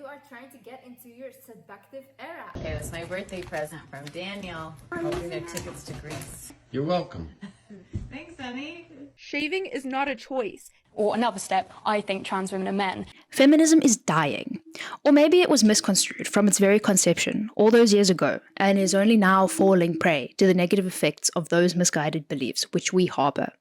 are trying to get into your seductive era. Okay, that's my birthday present from Daniel. Hoping their tickets to Greece. You're welcome. Thanks, honey. Shaving is not a choice. Or another step, I think trans women are men. Feminism is dying. Or maybe it was misconstrued from its very conception all those years ago and is only now falling prey to the negative effects of those misguided beliefs which we harbor.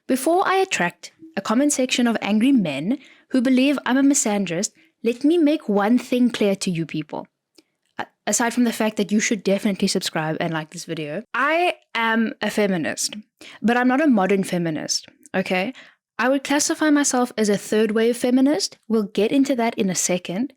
Before I attract a comment section of angry men who believe I'm a misandrist, let me make one thing clear to you people. Aside from the fact that you should definitely subscribe and like this video, I am a feminist, but I'm not a modern feminist, okay? I would classify myself as a third wave feminist. We'll get into that in a second,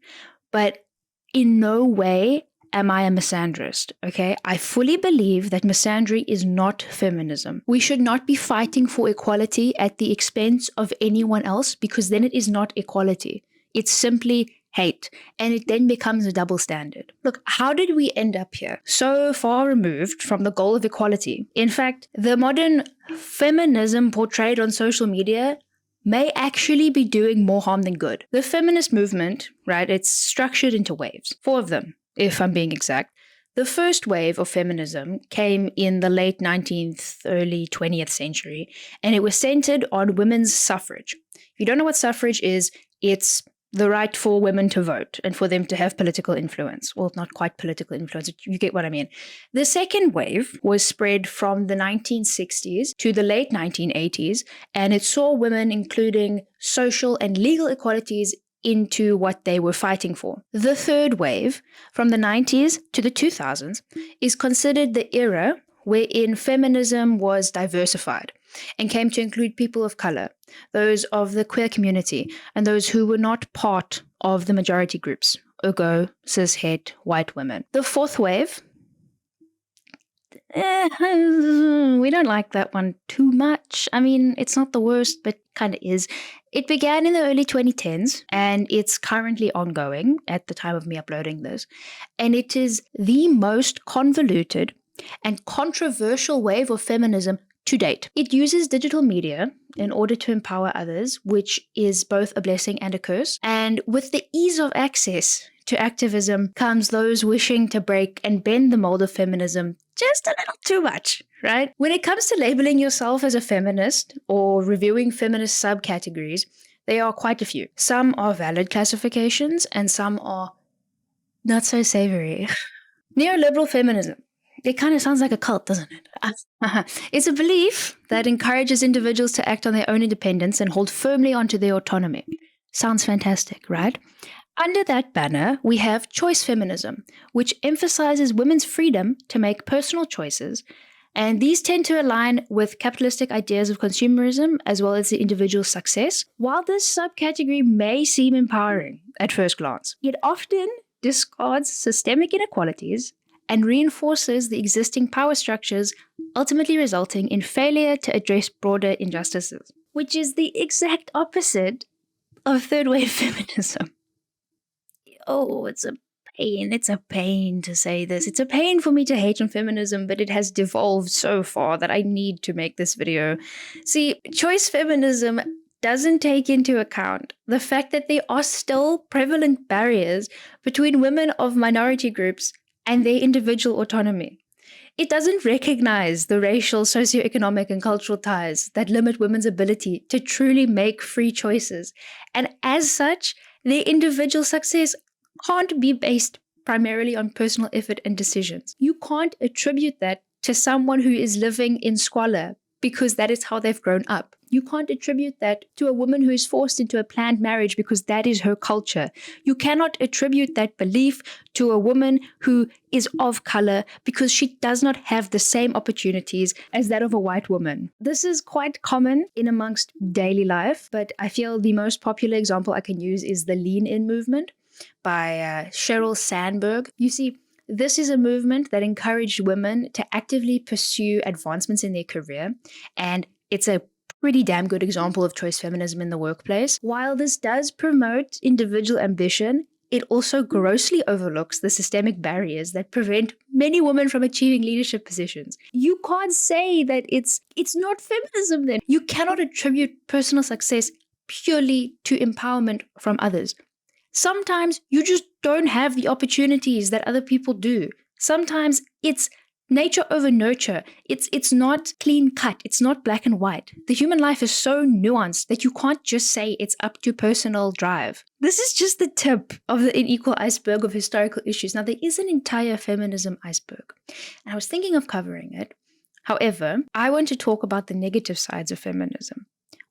but in no way am I a misandrist, okay? I fully believe that misandry is not feminism. We should not be fighting for equality at the expense of anyone else because then it is not equality. It's simply hate, and it then becomes a double standard. Look, how did we end up here? So far removed from the goal of equality. In fact, the modern feminism portrayed on social media may actually be doing more harm than good. The feminist movement, right, it's structured into waves. 4 of them, if I'm being exact. The first wave of feminism came in the late 19th, early 20th century, and it was centered on women's suffrage. If you don't know what suffrage is, it's the right for women to vote and for them to have political influence. Well, not quite political influence, you get what I mean. The second wave was spread from the 1960s to the late 1980s, and it saw women including social and legal equalities into what they were fighting for. The third wave, from the 90s to the 2000s, is considered the era wherein feminism was diversified and came to include people of color, those of the queer community, and those who were not part of the majority groups, ergo, cis-het, white women. The fourth wave, we don't like that one too much. I mean, it's not the worst, but kind of is. It began in the early 2010s, and it's currently ongoing at the time of me uploading this, and it is the most convoluted and controversial wave of feminism to date. It uses digital media in order to empower others, which is both a blessing and a curse. And with the ease of access to activism comes those wishing to break and bend the mold of feminism just a little too much, right? When it comes to labeling yourself as a feminist or reviewing feminist subcategories, there are quite a few. Some are valid classifications and some are not so savory. Neoliberal feminism. It kind of sounds like a cult, doesn't it? It's a belief that encourages individuals to act on their own independence and hold firmly onto their autonomy. Sounds fantastic, right? Under that banner, we have choice feminism, which emphasizes women's freedom to make personal choices. And these tend to align with capitalistic ideas of consumerism as well as the individual's success. While this subcategory may seem empowering at first glance, it often discards systemic inequalities and reinforces the existing power structures, ultimately resulting in failure to address broader injustices, which is the exact opposite of third wave feminism. Oh, it's a pain. It's a pain to say this. It's a pain for me to hate on feminism, but it has devolved so far that I need to make this video. See, choice feminism doesn't take into account the fact that there are still prevalent barriers between women of minority groups and their individual autonomy. It doesn't recognize the racial, socioeconomic, and cultural ties that limit women's ability to truly make free choices. And as such, their individual success can't be based primarily on personal effort and decisions. You can't attribute that to someone who is living in squalor because that is how they've grown up. You can't attribute that to a woman who is forced into a planned marriage because that is her culture. You cannot attribute that belief to a woman who is of color because she does not have the same opportunities as that of a white woman. This is quite common in amongst daily life, but I feel the most popular example I can use is the Lean In movement by Sheryl Sandberg. You see, this is a movement that encouraged women to actively pursue advancements in their career, and it's a pretty damn good example of choice feminism in the workplace. While this does promote individual ambition, it also grossly overlooks the systemic barriers that prevent many women from achieving leadership positions. You can't say that it's not feminism then. You cannot attribute personal success purely to empowerment from others. Sometimes you just don't have the opportunities that other people do. Sometimes it's nature over nurture. It's not clean cut. It's not black and white. The human life is so nuanced that you can't just say it's up to personal drive. This is just the tip of the unequal iceberg of historical issues. Now, there is an entire feminism iceberg, and I was thinking of covering it. However, I want to talk about the negative sides of feminism.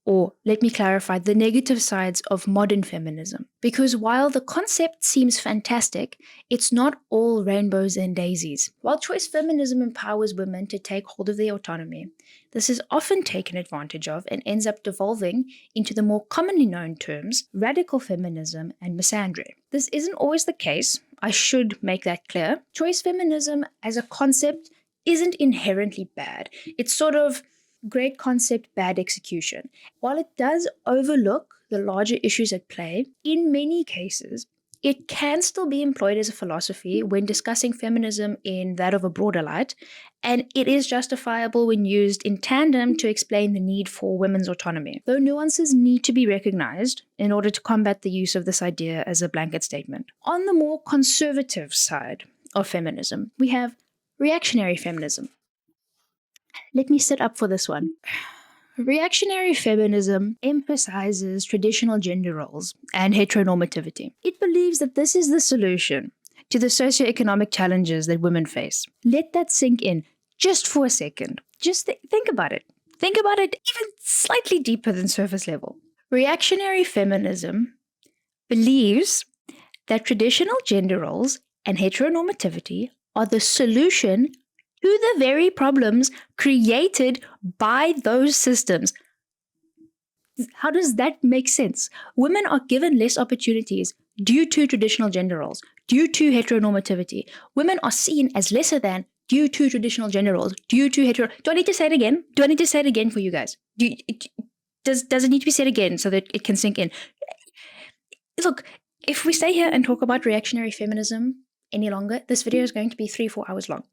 Or, let me clarify, the negative sides of modern feminism. Because while the concept seems fantastic, it's not all rainbows and daisies. While choice feminism empowers women to take hold of their autonomy, this is often taken advantage of and ends up devolving into the more commonly known terms, radical feminism and misandry. This isn't always the case. I should make that clear. Choice feminism as a concept isn't inherently bad. It's sort of great concept, bad execution. While it does overlook the larger issues at play, in many cases, it can still be employed as a philosophy when discussing feminism in that of a broader light, and it is justifiable when used in tandem to explain the need for women's autonomy, though nuances need to be recognized in order to combat the use of this idea as a blanket statement. On the more conservative side of feminism, we have reactionary feminism. Let me sit up for this one. Reactionary feminism emphasizes traditional gender roles and heteronormativity. It believes that this is the solution to the socioeconomic challenges that women face. Let that sink in just for a second. Just think about it. Think about it even slightly deeper than surface level. Reactionary feminism believes that traditional gender roles and heteronormativity are the solution to the very problems created by those systems. How does that make sense? Women are given less opportunities due to traditional gender roles, due to heteronormativity. Women are seen as lesser than due to traditional gender roles, due to Do I need to say it again? Do I need to say it again for you guys? Does it need to be said again so that it can sink in? Look, if we stay here and talk about reactionary feminism any longer, this video is going to be 3-4 hours long.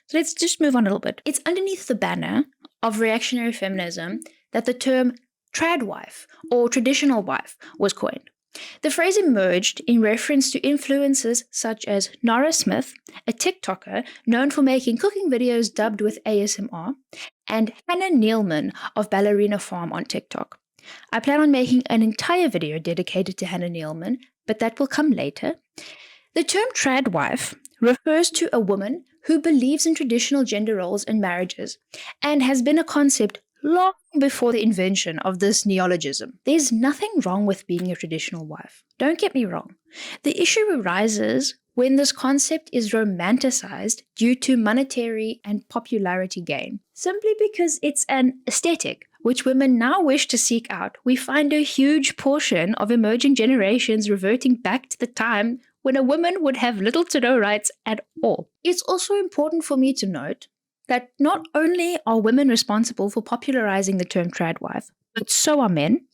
So let's just move on a little bit. It's underneath the banner of reactionary feminism that the term trad wife or traditional wife was coined. The phrase emerged in reference to influencers such as Nora Smith, a TikToker known for making cooking videos dubbed with ASMR, and Hannah Nealman of Ballerina Farm on TikTok. I plan on making an entire video dedicated to Hannah Nealman, but that will come later. The term trad wife refers to a woman who believes in traditional gender roles and marriages and has been a concept long before the invention of this neologism. There's nothing wrong with being a traditional wife. Don't get me wrong. The issue arises when this concept is romanticized due to monetary and popularity gain. Simply because it's an aesthetic which women now wish to seek out, we find a huge portion of emerging generations reverting back to the time when a woman would have little to no rights at all. It's also important for me to note that not only are women responsible for popularizing the term trad wife, but so are men.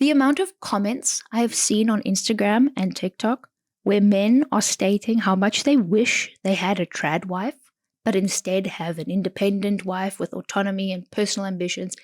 The amount of comments I have seen on Instagram and TikTok where men are stating how much they wish they had a trad wife, but instead have an independent wife with autonomy and personal ambitions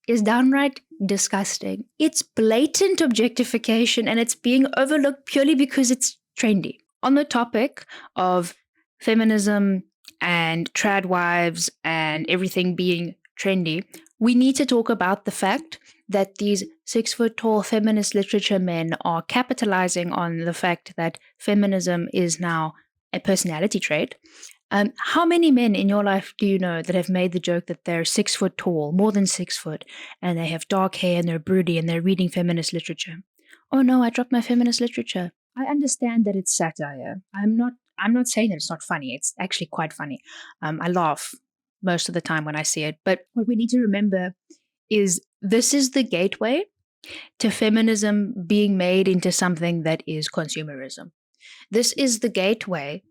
is downright disgusting. It's blatant objectification, and it's being overlooked purely because it's trendy. On the topic of feminism and trad wives and everything being trendy, we need to talk about the fact that these 6-foot-tall feminist literature men are capitalizing on the fact that feminism is now a personality trait. How many men in your life do you know that have made the joke that they're 6 foot tall, more than 6 foot, and they have dark hair and they're broody and they're reading feminist literature? Oh no, I dropped my feminist literature. I understand that it's satire. I'm not saying that it's not funny. It's actually quite funny. I laugh most of the time when I see it. But what we need to remember is this is the gateway to feminism being made into something that is consumerism. This is the gateway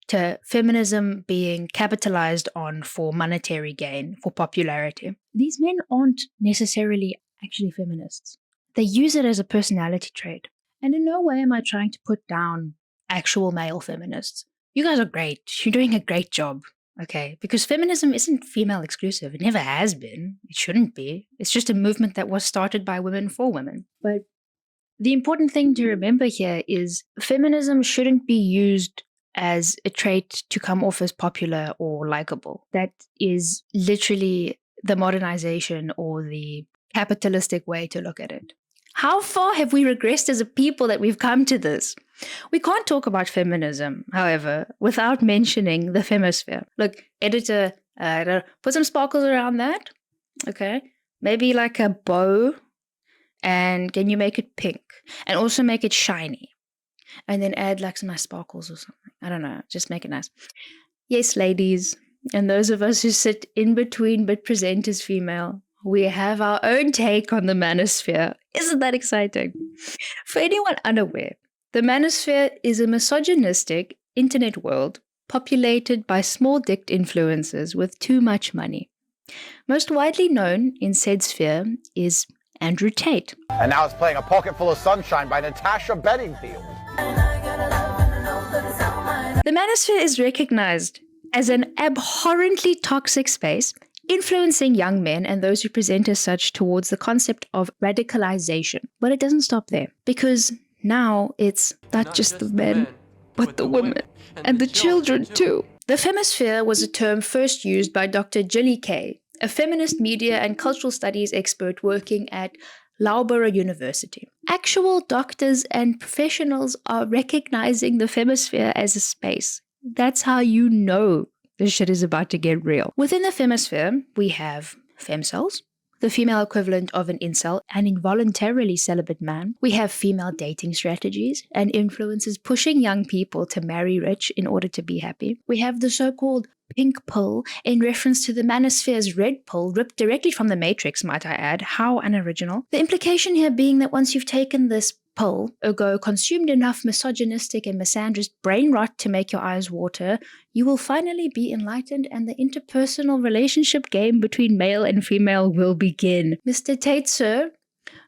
to feminism being capitalized on for monetary gain, for popularity. These men aren't necessarily actually feminists. They use it as a personality trait. And in no way am I trying to put down actual male feminists. You guys are great. You're doing a great job. Okay? Because feminism isn't female exclusive. It never has been. It shouldn't be. It's just a movement that was started by women for women. But The important thing to remember here is feminism shouldn't be used as a trait to come off as popular or likable. That is literally the modernization or the capitalistic way to look at it. How far have we regressed as a people that we've come to this? We can't talk about feminism, however, without mentioning the femisphere. Look, editor, put some sparkles around that. Okay. Maybe like a bow. And can you make it pink? And also make it shiny. And then add like some nice sparkles or something. I don't know. Just make it nice. Yes, ladies. And those of us who sit in between but present as female, we have our own take on the manosphere. Isn't that exciting? For anyone unaware, the manosphere is a misogynistic internet world populated by small-dicked influencers with too much money. Most widely known in said sphere is Andrew Tate. And now it's playing A Pocket Full of Sunshine by Natasha Bedingfield. The manosphere is recognized as an abhorrently toxic space, influencing young men and those who present as such towards the concept of radicalization. But it doesn't stop there, because now it's not just the men, but the women and the children too. The femisphere was a term first used by Dr. Gilly Kay, a feminist media and cultural studies expert working at Loughborough University. Actual doctors and professionals are recognizing the femisphere as a space. That's how you know this shit is about to get real. Within the femisphere, we have femcells, the female equivalent of an incel, an involuntarily celibate man. We have female dating strategies and influences pushing young people to marry rich in order to be happy. We have the so-called pink pill in reference to the manosphere's red pill, ripped directly from the Matrix, might I add. How unoriginal. The implication here being that once you've taken this pill, ergo consumed enough misogynistic and misandrist brain rot to make your eyes water, you will finally be enlightened and the interpersonal relationship game between male and female will begin. Mr. Tate, sir,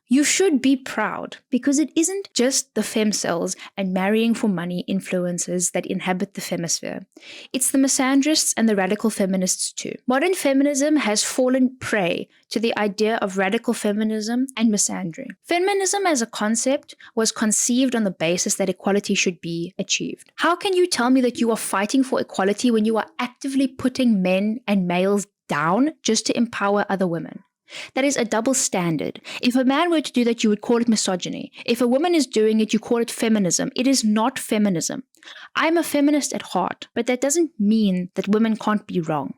you should be proud, because it isn't just the femcells and marrying for money influences that inhabit the femisphere. It's the misandrists and the radical feminists too. Modern feminism has fallen prey to the idea of radical feminism and misandry. Feminism as a concept was conceived on the basis that equality should be achieved. How can you tell me that you are fighting for equality when you are actively putting men and males down just to empower other women? That is a double standard. If a man were to do that, you would call it misogyny. If a woman is doing it, you call it feminism. It is not feminism. I'm a feminist at heart, but that doesn't mean that women can't be wrong.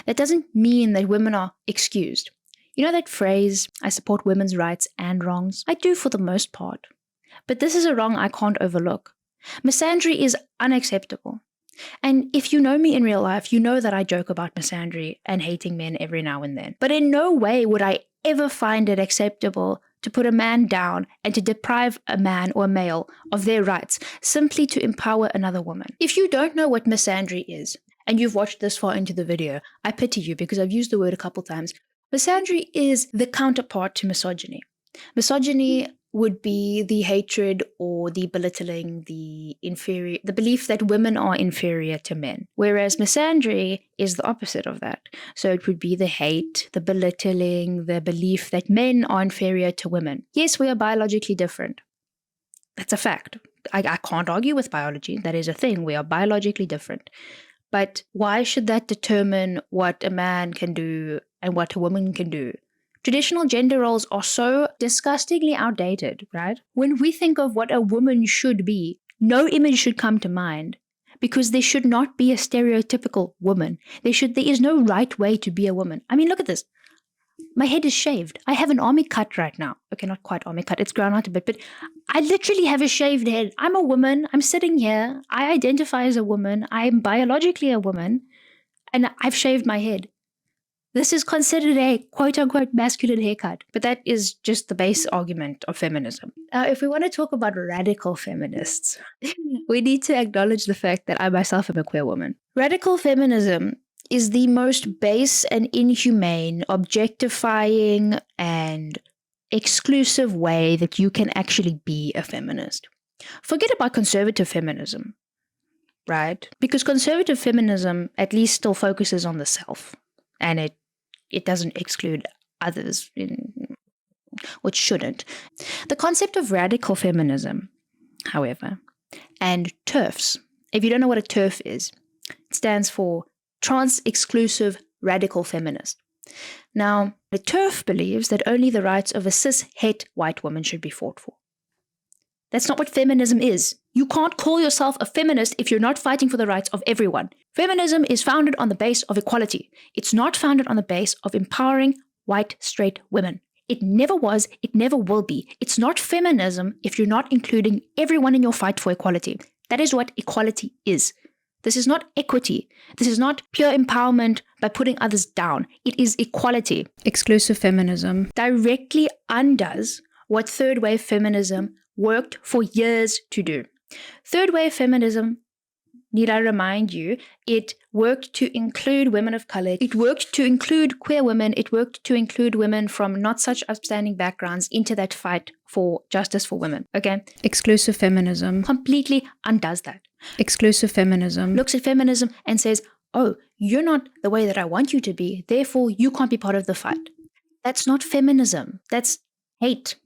That doesn't mean that women are excused. You know that phrase, I support women's rights and wrongs? I do for the most part. But this is a wrong I can't overlook. Misandry is unacceptable. And if you know me in real life, you know that I joke about misandry and hating men every now and then. But in no way would I ever find it acceptable to put a man down and to deprive a man or a male of their rights simply to empower another woman. If you don't know what misandry is, and you've watched this far into the video, I pity you because I've used the word a couple times. Misandry is the counterpart to misogyny. Misogyny would be the hatred or the belittling, the belief that women are inferior to men. Whereas misandry is the opposite of that. So it would be the hate, the belittling, the belief that men are inferior to women. Yes, we are biologically different. That's a fact. I can't argue with biology. That is a thing. We are biologically different. But why should that determine what a man can do and what a woman can do? Traditional gender roles are so disgustingly outdated, right? When we think of what a woman should be, no image should come to mind because there should not be a stereotypical woman. There is no right way to be a woman. I mean, look at this. My head is shaved. I have an army cut right now. Okay, not quite army cut. It's grown out a bit, but I literally have a shaved head. I'm a woman. I'm sitting here. I identify as a woman. I'm biologically a woman, and I've shaved my head. This is considered a quote-unquote masculine haircut, but that is just the base argument of feminism. If we want to talk about radical feminists, we need to acknowledge the fact that I myself am a queer woman. Radical feminism is the most base and inhumane, objectifying, and exclusive way that you can actually be a feminist. Forget about conservative feminism, right? Because conservative feminism at least still focuses on the self, and it doesn't exclude others. which shouldn't. The concept of radical feminism, however, and TERFs, if you don't know what a TERF is, it stands for trans-exclusive radical feminist. Now, the TERF believes that only the rights of a cis-het white woman should be fought for. That's not what feminism is. You can't call yourself a feminist if you're not fighting for the rights of everyone. Feminism is founded on the base of equality. It's not founded on the base of empowering white, straight women. It never was, it never will be. It's not feminism if you're not including everyone in your fight for equality. That is what equality is. This is not equity. This is not pure empowerment by putting others down. It is equality. Exclusive feminism directly undoes what third wave feminism worked for years to do. Third wave feminism, need I remind you, it worked to include women of color. It worked to include queer women. It worked to include women from not such upstanding backgrounds into that fight for justice for women. Okay? Exclusive feminism completely undoes that. Exclusive feminism looks at feminism and says, oh, you're not the way that I want you to be, therefore you can't be part of the fight. That's not feminism. That's hate.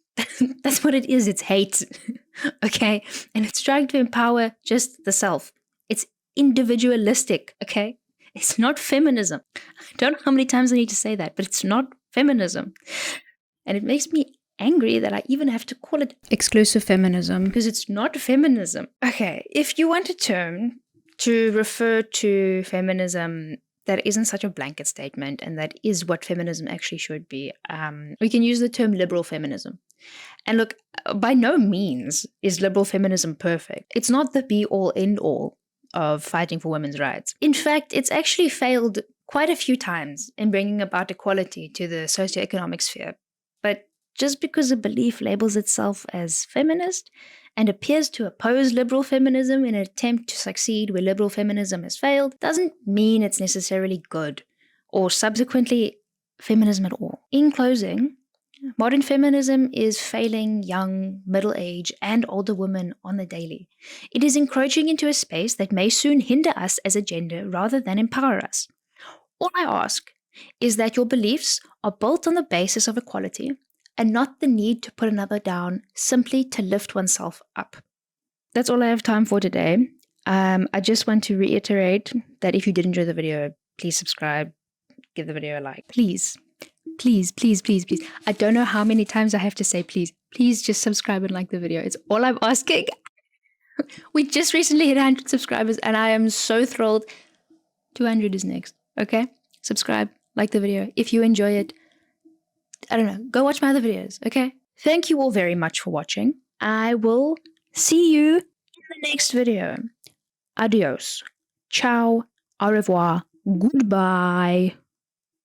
That's what it is. It's hate. Okay? And it's trying to empower just the self. It's individualistic. Okay? It's not feminism. I don't know how many times I need to say that, but it's not feminism. And it makes me angry that I even have to call it exclusive feminism because it's not feminism. Okay, if you want a term to refer to feminism that isn't such a blanket statement and that is what feminism actually should be, we can use the term liberal feminism. And look, by no means is liberal feminism perfect. It's not the be-all, end-all of fighting for women's rights. In fact, it's actually failed quite a few times in bringing about equality to the socioeconomic sphere. But just because a belief labels itself as feminist and appears to oppose liberal feminism in an attempt to succeed where liberal feminism has failed doesn't mean it's necessarily good or subsequently feminism at all. In closing, modern feminism is failing young, middle-aged, and older women on the daily. It is encroaching into a space that may soon hinder us as a gender rather than empower us. All I ask is that your beliefs are built on the basis of equality and not the need to put another down simply to lift oneself up. That's all I have time for today. I just want to reiterate that if you did enjoy the video, please subscribe, give the video a like. Please, please, please, please, please. I don't know how many times I have to say please. Please just subscribe and like the video. It's all I'm asking. We just recently hit 100 subscribers and I am so thrilled. 200 is next, okay? Subscribe, like the video. If you enjoy it, I don't know, go watch my other videos, okay? Thank you all very much for watching. I will see you in the next video. Adios. Ciao. Au revoir. Goodbye.